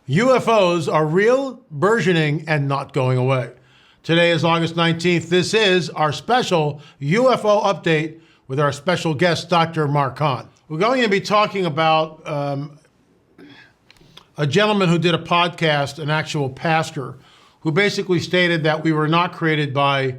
UFOs are real, burgeoning, and not going away. Today is August 19th. This is our special UFO update with our special guest, Dr. Mark CONN. We're going to be talking about a gentleman who did a podcast, an actual pastor, who basically stated that we were not created by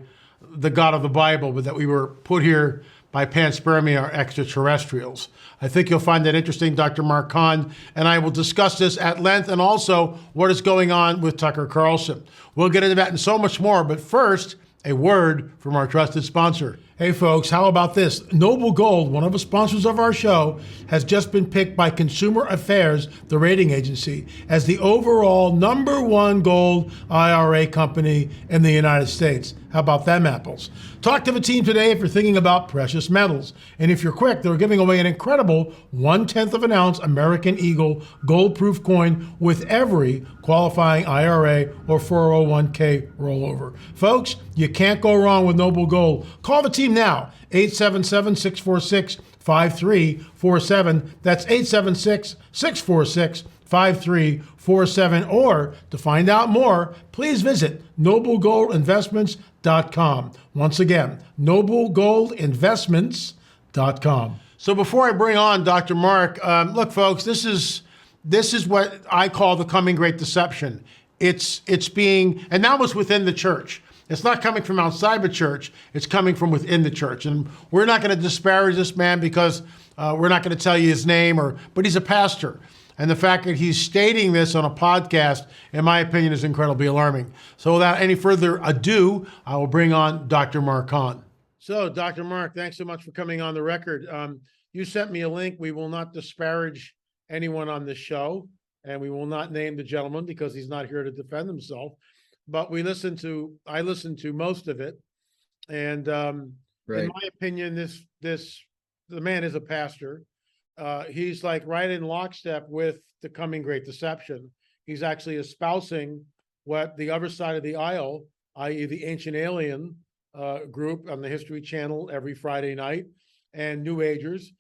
the God of the Bible, but that we were put here by panspermia or extraterrestrials. I think you'll find that interesting, Dr. Mark CONN, and I will discuss this at length and also what is going on with Tucker Carlson. We'll get into that and so much more, but first, a word from our trusted sponsor. Hey folks, how about this? Noble Gold, one of the sponsors of our show, has just been picked by Consumer Affairs, the rating agency, as the overall #1 gold IRA company in the United States. How about them apples? Talk to the team today if you're thinking about precious metals. And if you're quick, they're giving away an incredible 1/10 of an ounce American Eagle gold-proof coin with every qualifying IRA or 401k rollover. Folks, you can't go wrong with Noble Gold. Call the team now, 877-646-5347. That's 876-646-5347. Or to find out more, please visit noblegoldinvestments.com. Once again, noblegoldinvestments.com. So before I bring on Dr. Mark, look, folks, this is what I call the coming great deception. It's being, and that was within the church. It's not coming from outside the church. It's coming from within the church. And we're not going to disparage this man because we're not going to tell you his name, but he's a pastor. And the fact that he's stating this on a podcast, in my opinion, is incredibly alarming. So without any further ado, I will bring on Dr. Mark CONN. So, Dr. Mark, thanks so much for coming on the record. You sent me a link. We will not disparage anyone on this show, and we will not name the gentleman because he's not here to defend himself. But I listened to most of it, and Right. in my opinion, the man is a pastor. He's like right in lockstep with the coming great deception. He's actually espousing what the other side of the aisle, i.e. the Ancient Alien group on the History Channel every Friday night, and New Agers,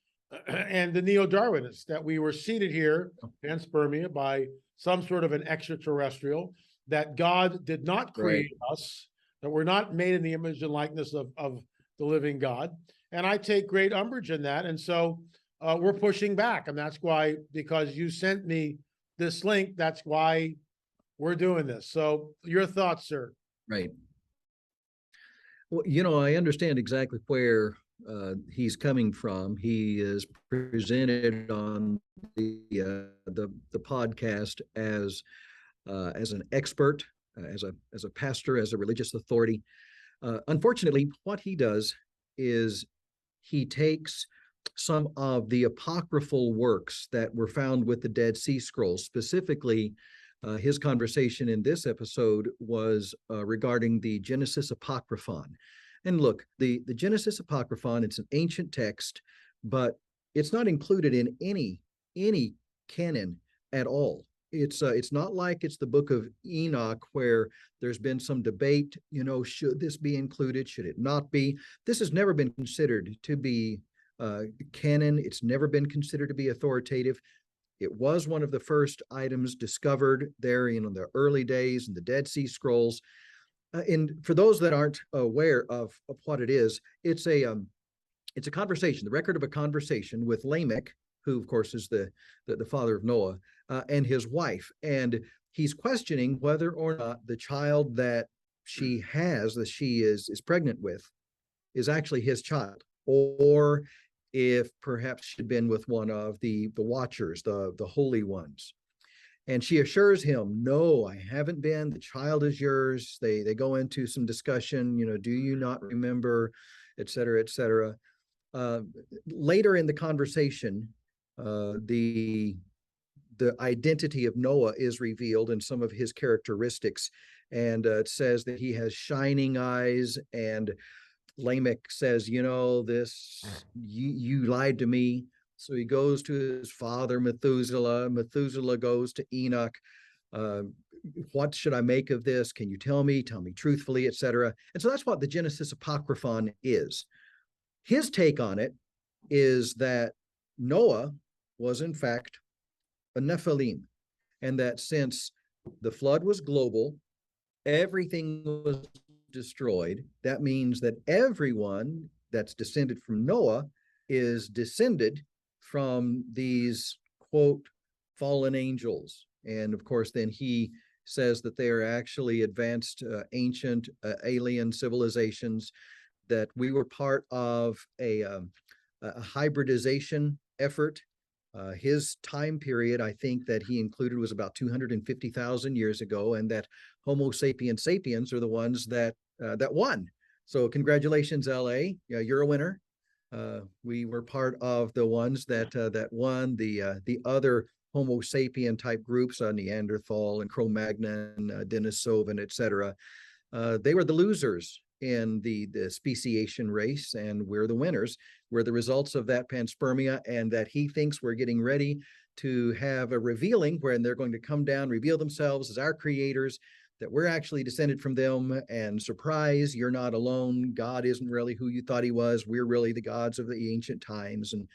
and the Neo-Darwinists, that we were seated here, panspermia, by some sort of an extraterrestrial, that God did not create us, that we're not made in the image and likeness of the living God. And I take great umbrage in that. And so we're pushing back. And that's why, because you sent me this link, that's why we're doing this. So your thoughts, sir? Right. Well, I understand exactly where he's coming from. He is presented on the podcast as an expert, as a pastor, as a religious authority. Unfortunately, what he does is he takes some of the apocryphal works that were found with the Dead Sea Scrolls. Specifically, his conversation in this episode was regarding the Genesis Apocryphon. And look, the Genesis Apocryphon, it's an ancient text, but it's not included in any canon at all. It's not like it's the book of Enoch where there's been some debate, should this be included, should it not be? This has never been considered to be canon. It's never been considered to be authoritative. It was one of the first items discovered there in the early days in the Dead Sea Scrolls. And for those that aren't aware of what it is, it's a conversation, the record of a conversation with Lamech, who of course is the father of Noah, and his wife. And he's questioning whether or not the child that she is pregnant with is actually his child, or if perhaps she'd been with one of the watchers, the holy ones. And she assures him, no, I haven't been. The child is yours. They go into some discussion, do you not remember, et cetera, et cetera. Later in the conversation, the identity of Noah is revealed and some of his characteristics. And it says that he has shining eyes, and Lamech says, you lied to me. So he goes to his father, Methuselah. Methuselah goes to Enoch. What should I make of this? Can you tell me truthfully, etc. And so that's what the Genesis Apocryphon is. His take on it is that Noah was in fact a Nephilim. and that since the flood was global, everything was destroyed. That means that everyone that's descended from Noah is descended from these, quote, fallen angels. And of course, then he says that they are actually advanced, ancient, alien civilizations, that we were part of a hybridization effort. His time period, I think that he included, was about 250,000 years ago, and that Homo sapiens sapiens are the ones that won. So congratulations, LA. Yeah, you're a winner. We were part of the ones that won. The other Homo sapien type groups, Neanderthal and Cro-Magnon, Denisovan, etc. They were the losers in the speciation race, and we're the winners. We're the results of that panspermia, and that he thinks we're getting ready to have a revealing when they're going to come down, reveal themselves as our creators, that we're actually descended from them, and surprise, you're not alone. God isn't really who you thought he was. We're really the gods of the ancient times. And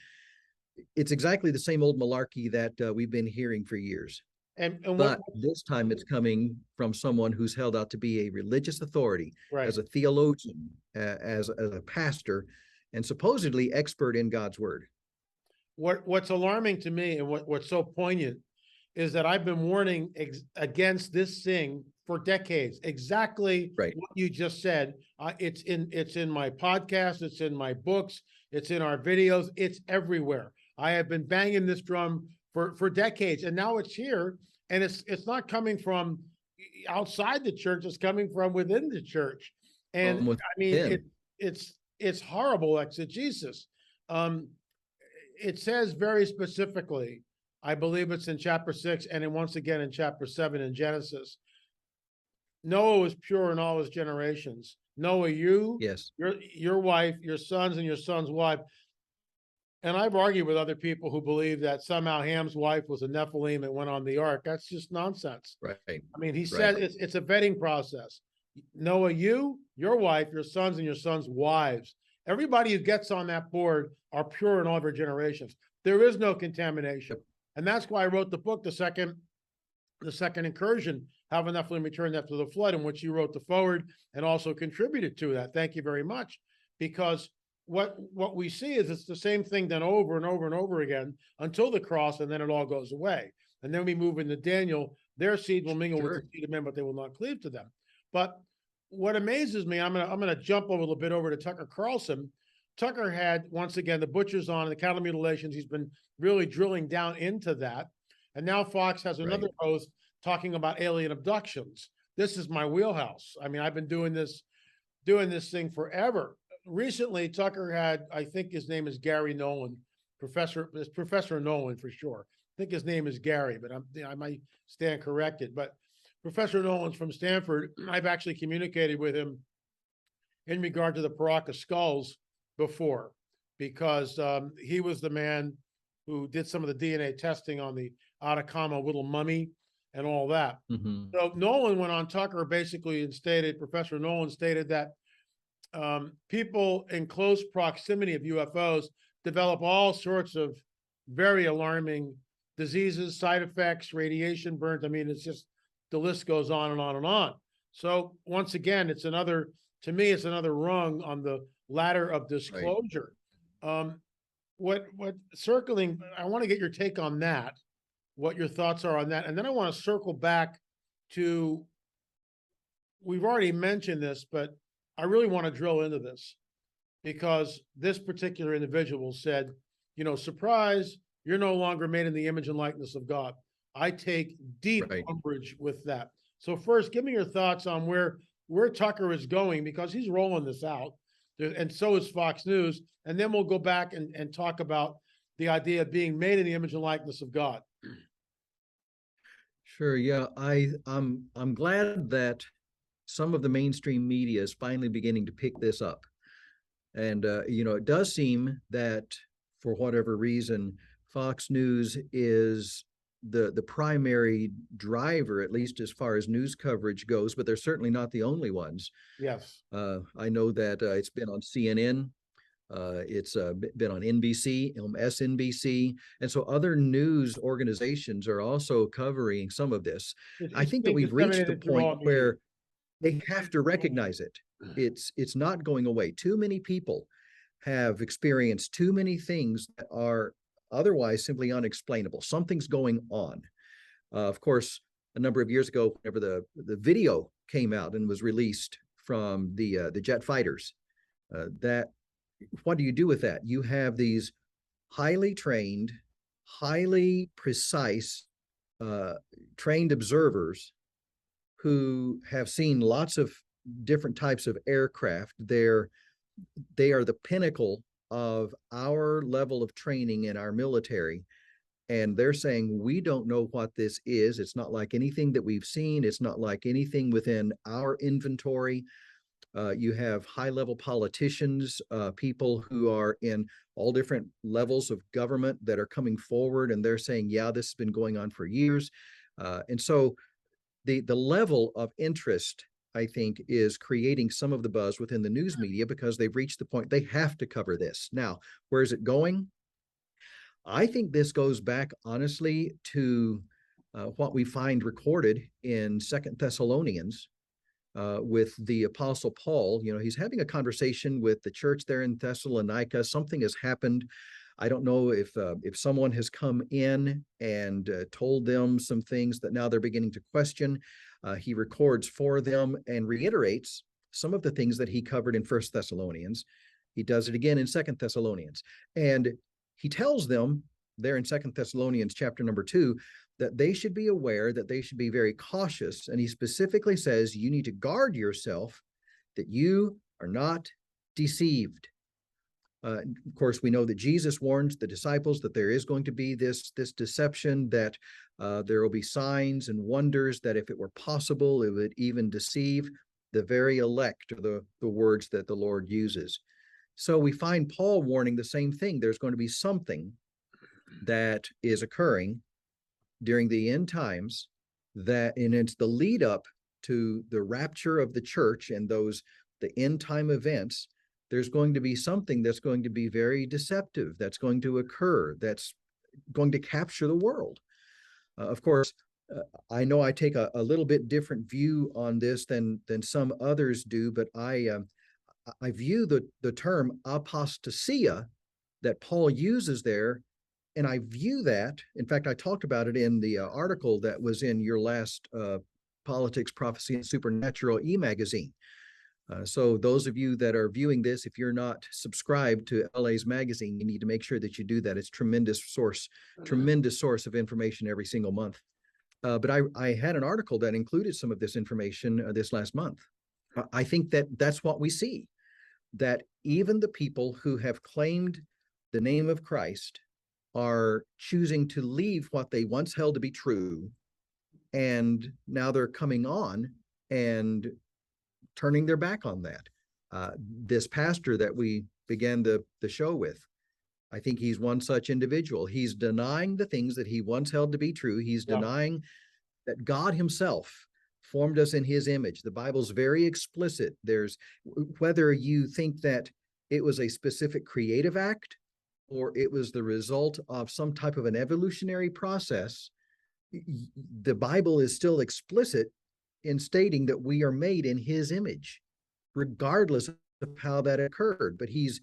it's exactly the same old malarkey that we've been hearing for years. But this time it's coming from someone who's held out to be a religious authority, Right. as a theologian, as a pastor, and supposedly expert in God's word. What's alarming to me, and what's so poignant, is that I've been warning against this thing for decades. Exactly Right. what you just said. It's in my podcast. It's in my books. It's in our videos. It's everywhere. I have been banging this drum for decades, and now it's here. And it's not coming from outside the church. It's coming from within the church. And I mean, it's horrible exegesis. It says very specifically, I believe it's in chapter 6, and then once again in chapter 7 in Genesis, Noah was pure in all his generations. Noah, you, yes, your wife, your sons, and your son's wife. And I've argued with other people who believe that somehow Ham's wife was a Nephilim and went on the ark. That's just nonsense. right. I mean, he said it's a vetting process. Noah, you, your wife, your sons, and your sons' wives. Everybody who gets on that board are pure in all their generations. There is no contamination. And that's why I wrote the book, the second incursion, how the Nephilim returned after the flood, in which you wrote the foreword and also contributed to that. Thank you very much. Because what we see is it's the same thing done over and over and over again until the cross, and then it all goes away. And then we move into Daniel. Their seed will mingle with the seed of men, but they will not cleave to them. But what amazes me, I'm gonna jump a little bit over to Tucker Carlson. Tucker had, once again, the butchers on, the cattle mutilations. He's been really drilling down into that. And now Fox has another host talking about alien abductions. This is my wheelhouse. I mean, I've been doing this thing forever. Recently, Tucker had, I think his name is Gary Nolan, Professor Nolan for sure. I think his name is Gary, but I might stand corrected. But Professor Nolan's from Stanford. I've actually communicated with him in regard to the Paracas skulls before, because he was the man who did some of the DNA testing on the Atacama little mummy and all that. So Nolan went on Tucker basically and stated, Professor Nolan stated that people in close proximity of UFOs develop all sorts of very alarming diseases, side effects, radiation burns. I mean, it's just, the list goes on and on and on. So once again, it's another rung on the ladder of disclosure. What circling, I want to get your take on that, what your thoughts are on that. And then I want to circle back to, we've already mentioned this, but I really want to drill into this, because this particular individual said, surprise, you're no longer made in the image and likeness of God. I take deep umbrage with that. So first, give me your thoughts on where Tucker is going, because he's rolling this out, and so is Fox News. And then we'll go back and talk about the idea of being made in the image and likeness of God. Sure. Yeah, I'm glad that some of the mainstream media is finally beginning to pick this up. And, it does seem that for whatever reason, Fox News is the primary driver, at least as far as news coverage goes, but they're certainly not the only ones. Yes. I know that it's been on CNN. It's been on NBC, SNBC, and so other news organizations are also covering some of this. I It's think that being we've reached the disseminated through point all media. where they have to recognize it. It's not going away. Too many people have experienced too many things that are otherwise simply unexplainable. Something's going on. Of course, a number of years ago, whenever the video came out and was released from the jet fighters, that what do you do with that? You have these highly trained, highly precise, trained observers who have seen lots of different types of aircraft. They are the pinnacle of our level of training in our military. And they're saying, we don't know what this is. It's not like anything that we've seen. It's not like anything within our inventory. You have high-level politicians, people who are in all different levels of government that are coming forward, and they're saying, yeah, this has been going on for years. And so the level of interest, I think, is creating some of the buzz within the news media because they've reached the point they have to cover this. Now, where is it going? I think this goes back, honestly, to what we find recorded in Second Thessalonians with the Apostle Paul. You know, he's having a conversation with the church there in Thessalonica. Something has happened. I don't know if someone has come in and told them some things that now they're beginning to question. He records for them and reiterates some of the things that he covered in First Thessalonians. He does it again in Second Thessalonians, and he tells them there in Second Thessalonians chapter number 2 that they should be aware, that they should be very cautious. And he specifically says, you need to guard yourself that you are not deceived. Of course, we know that Jesus warns the disciples that there is going to be this deception, that there will be signs and wonders, that if it were possible, it would even deceive the very elect, or the words that the Lord uses. So we find Paul warning the same thing. There's going to be something that is occurring during the end times, and it's the lead up to the rapture of the church and the end time events. There's going to be something that's going to be very deceptive, that's going to occur, that's going to capture the world. Of course, I know I take a little bit different view on this than some others do, but I view the term apostasia that Paul uses there, and I view that, in fact, I talked about it in the article that was in your last Politics, Prophecy, and Supernatural e-magazine. So those of you that are viewing this, if you're not subscribed to LA's magazine, you need to make sure that you do that. It's tremendous source of information every single month. But I had an article that included some of this information this last month. I think that that's what we see, that even the people who have claimed the name of Christ are choosing to leave what they once held to be true, and now they're coming on and turning their back on that. This pastor that we began the show with, I think he's one such individual. He's denying the things that he once held to be true. He's denying that God himself formed us in his image. The Bible's very explicit. There's, whether you think that it was a specific creative act or it was the result of some type of an evolutionary process, the Bible is still explicit in stating that we are made in his image, regardless of how that occurred. But he's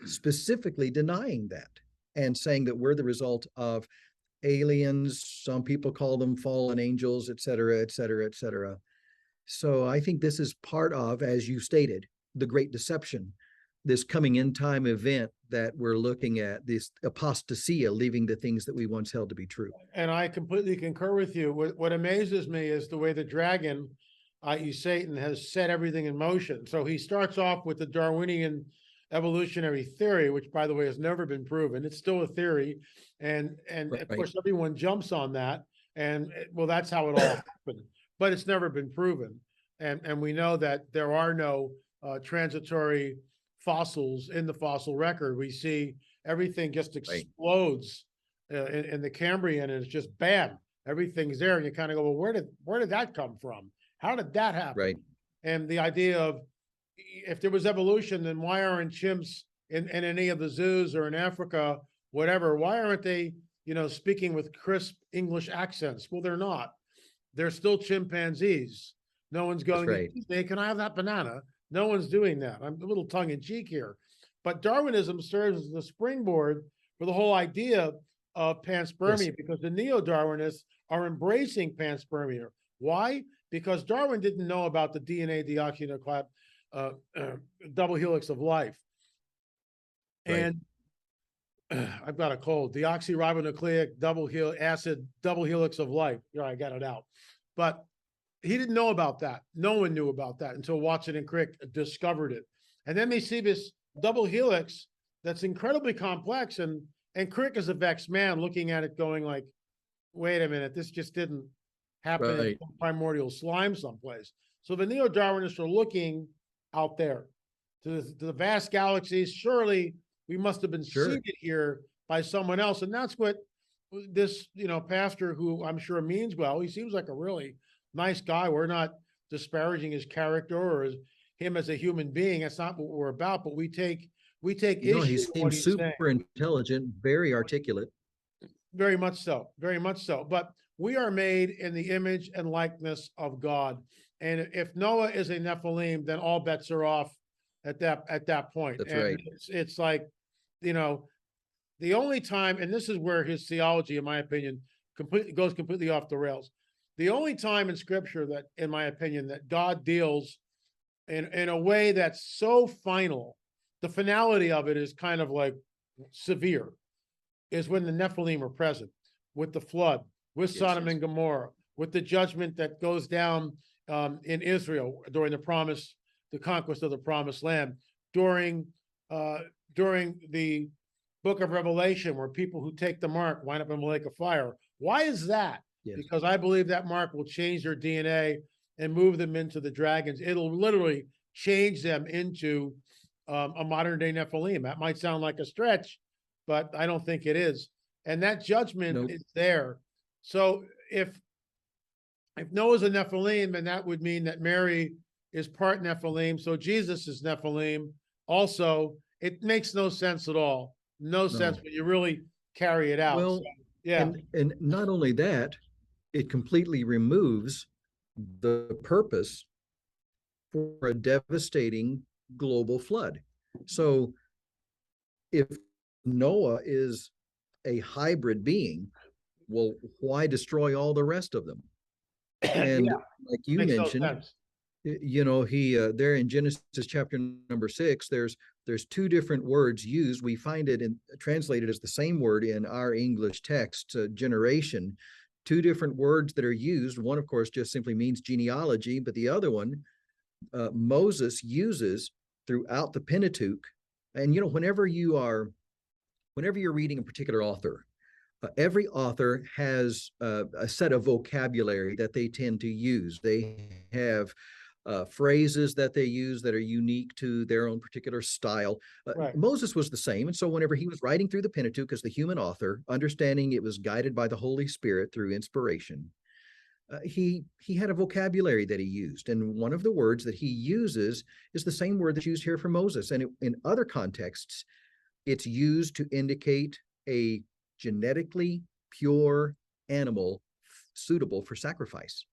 specifically denying that and saying that we're the result of aliens. Some people call them fallen angels, et cetera, et cetera, et cetera. So I think this is part of, as you stated, the great deception, this coming in time event that we're looking at, this apostasia, leaving the things that we once held to be true. And I completely concur with you. What amazes me is the way the dragon, i.e. Satan, has set everything in motion. So he starts off with the Darwinian evolutionary theory, which, by the way, has never been proven. It's still a theory. And of course, everyone jumps on that. And well, that's how it all happened. But it's never been proven. And we know that there are no transitory fossils in the fossil record. We see everything just explodes in the Cambrian, and it's just bam, everything's there, and you kind of go, well, where did that come from? How did that happen? Right. And the idea of if there was evolution, then why aren't chimps in any of the zoos or in Africa, whatever? Why aren't they, speaking with crisp English accents? Well, they're not. They're still chimpanzees. No one's That's going, right. hey, can I have that banana? No one's doing that. I'm a little tongue in cheek here. But Darwinism serves as the springboard for the whole idea of panspermia, Yes. because the neo-Darwinists are embracing panspermia. Why? Because Darwin didn't know about the DNA deoxynucleotide double helix of life. Right. And I've got a cold. Deoxyribonucleic acid double helix of life. Yeah, I got it out. But he didn't know about that. No one knew about that until Watson and Crick discovered it. And then they see this double helix that's incredibly complex. And Crick is a vexed man looking at it going like, wait a minute, this just didn't happen in primordial slime someplace. So the neo-Darwinists are looking out there to the vast galaxies. Surely we must have been seeded here by someone else. And that's what this, pastor, who I'm sure means well, he seems like a really nice guy. We're not disparaging his character or him as a human being. That's not what we're about, but we take issue he with what seems he's super saying. intelligent, very articulate. Very much so. Very much so. But we are made in the image and likeness of God. And if Noah is a Nephilim, then all bets are off at that point. That's and right. It's like, the only time, and this is where his theology, in my opinion, goes completely off the rails. The only time in Scripture that, in my opinion, that God deals in a way that's so final, the finality of it is kind of like severe, is when the Nephilim are present, with the flood, with Sodom and Gomorrah, with the judgment that goes down in Israel during the conquest of the promised land, during the book of Revelation, where people who take the mark wind up in the lake of fire. Why is that? Yes. Because I believe that mark will change their DNA and move them into the dragons. It'll literally change them into a modern day Nephilim. That might sound like a stretch, but I don't think it is. And that judgment is there. So if Noah's a Nephilim, and that would mean that Mary is part Nephilim, so Jesus is Nephilim also, it makes no sense at all. No sense when you really carry it out. Well, so, yeah. And not only that, it completely removes the purpose for a devastating global flood. So if Noah is a hybrid being, well, why destroy all the rest of them? And like you mentioned, he there in Genesis chapter number 6, there's two different words used. We find it translated as the same word in our English text, generation. Two different words that are used. One, of course, just simply means genealogy, but the other one, Moses uses throughout the Pentateuch. And whenever you're reading a particular author, every author has a set of vocabulary that they tend to use. They have phrases that they use that are unique to their own particular style. Moses was the same. And so whenever he was writing through the Pentateuch as the human author, understanding it was guided by the Holy Spirit through inspiration, he had a vocabulary that he used. And one of the words that he uses is the same word that's used here for Moses. And in other contexts, it's used to indicate a genetically pure animal suitable for sacrifice.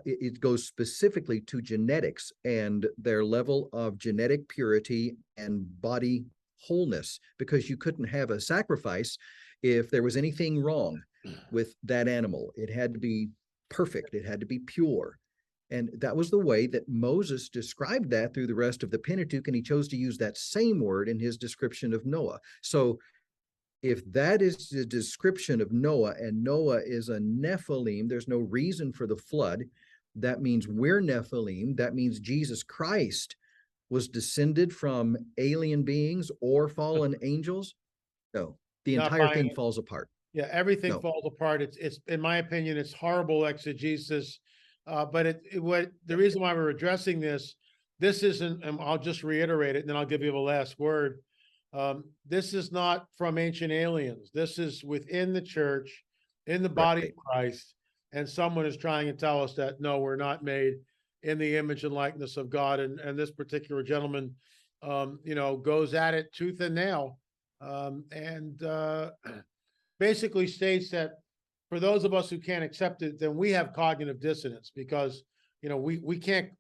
It goes specifically to genetics and their level of genetic purity and body wholeness, because you couldn't have a sacrifice if there was anything wrong with that animal. It had to be perfect. It had to be pure. And that was the way that Moses described that through the rest of the Pentateuch, and he chose to use that same word in his description of Noah. So if that is the description of Noah, and Noah is a Nephilim, there's no reason for the flood. That means we're Nephilim. That means Jesus Christ was descended from alien beings or fallen angels. No, the entire thing falls apart. Yeah, everything falls apart. It's in my opinion, it's horrible exegesis. But the reason why we're addressing this isn't, and I'll just reiterate it, and then I'll give you the last word. This is not from ancient aliens. This is within the church, in the body of Christ, and someone is trying to tell us that no, we're not made in the image and likeness of God. And this particular gentleman, goes at it tooth and nail, and basically states that for those of us who can't accept it, then we have cognitive dissonance because, we can't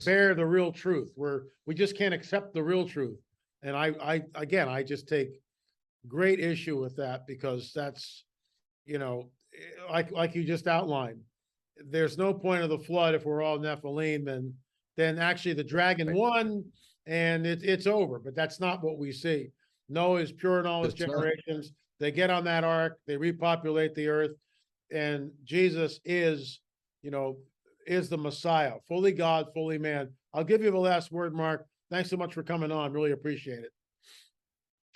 bear the real truth. We just can't accept the real truth. And I just take great issue with that because that's, like you just outlined, there's no point of the flood if we're all Nephilim, and then actually the dragon won and it's over. But that's not what we see. Noah is pure in all his generations. They get on that ark, they repopulate the earth, and Jesus is the Messiah, fully God, fully man. I'll give you the last word, Mark. Thanks so much for coming on. Really appreciate it.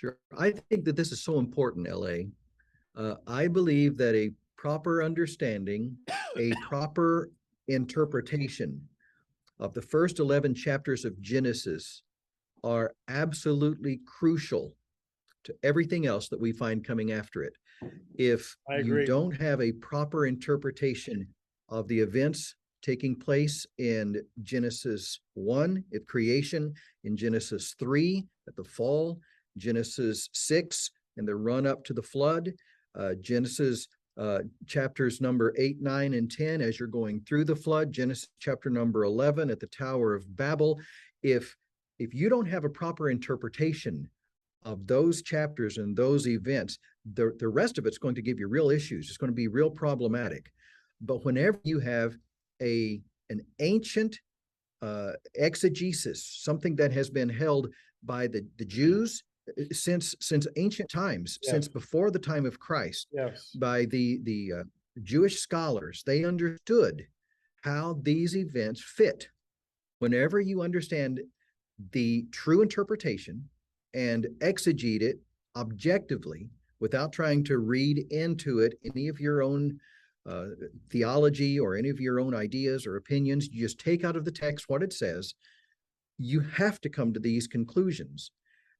Sure. I think that this is so important, LA. I believe that a proper understanding, a proper interpretation of the first 11 chapters of Genesis are absolutely crucial to everything else that we find coming after it. If you don't have a proper interpretation of the events taking place in Genesis 1 at creation, in Genesis 3 at the fall, Genesis 6 and the run up to the flood, Genesis chapters number 8, 9, and 10 as you're going through the flood, Genesis chapter number 11 at the Tower of Babel. If you don't have a proper interpretation of those chapters and those events, the rest of it's going to give you real issues. It's going to be real problematic. But whenever you have an ancient exegesis, something that has been held by the Jews since ancient times, Yes. since before the time of Christ, Yes. by the Jewish scholars, they understood how these events fit. Whenever you understand the true interpretation and exegete it objectively without trying to read into it any of your own theology or any of your own ideas or opinions, you just take out of the text what it says, you have to come to these conclusions.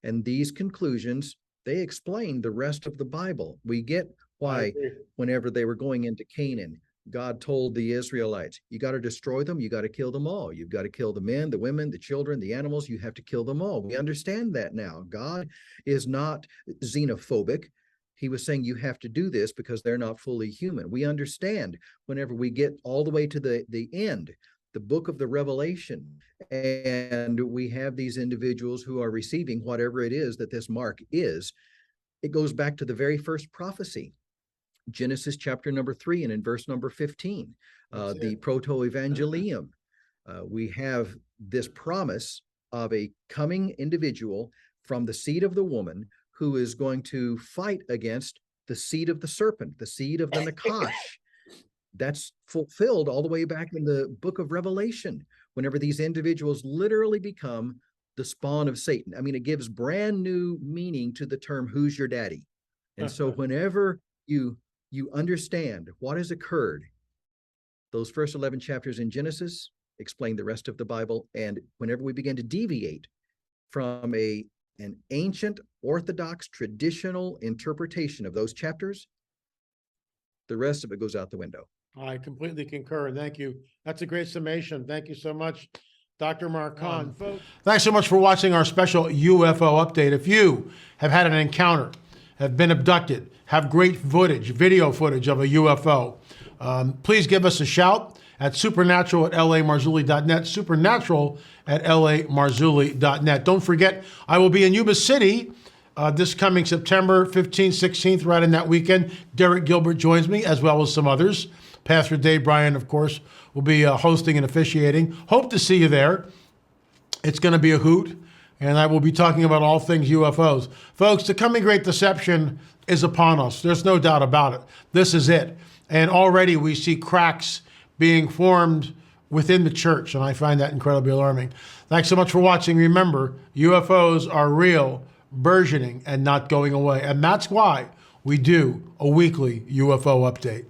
And these conclusions, they explain the rest of the Bible. We get why whenever they were going into Canaan, God told the Israelites, you got to destroy them, you got to kill them all. You've got to kill the men, the women, the children, the animals, you have to kill them all. We understand that now. God is not xenophobic. He was saying you have to do this because they're not fully human. We understand whenever we get all the way to the end, the book of the Revelation, and we have these individuals who are receiving whatever it is that this mark is. It goes back to the very first prophecy, Genesis chapter number 3 and in verse number 15, the proto-evangelium. We have this promise of a coming individual from the seed of the woman who is going to fight against the seed of the serpent, the seed of the Nakash. That's fulfilled all the way back in the book of Revelation, whenever these individuals literally become the spawn of Satan. I mean, it gives brand new meaning to the term, who's your daddy? And so whenever you understand what has occurred, those first 11 chapters in Genesis explain the rest of the Bible. And whenever we begin to deviate from an ancient orthodox traditional interpretation of those chapters, the rest of it goes out the window. I completely concur. Thank you. That's a great summation. Thank you so much, Dr. Mark CONN. Thanks so much for watching our special UFO update. If you have had an encounter, have been abducted, have great footage, video footage of a UFO, please give us a shout at supernatural@lamarzulli.net, supernatural@lamarzulli.net. Don't forget, I will be in Yuba City this coming September 15th, 16th, right in that weekend. Derek Gilbert joins me, as well as some others. Pastor Dave Bryan, of course, will be hosting and officiating. Hope to see you there. It's going to be a hoot, and I will be talking about all things UFOs. Folks, the coming great deception is upon us. There's no doubt about it. This is it. And already we see cracks being formed within the church, and I find that incredibly alarming. Thanks so much for watching. Remember, UFOs are real, burgeoning, and not going away. And that's why we do a weekly UFO update.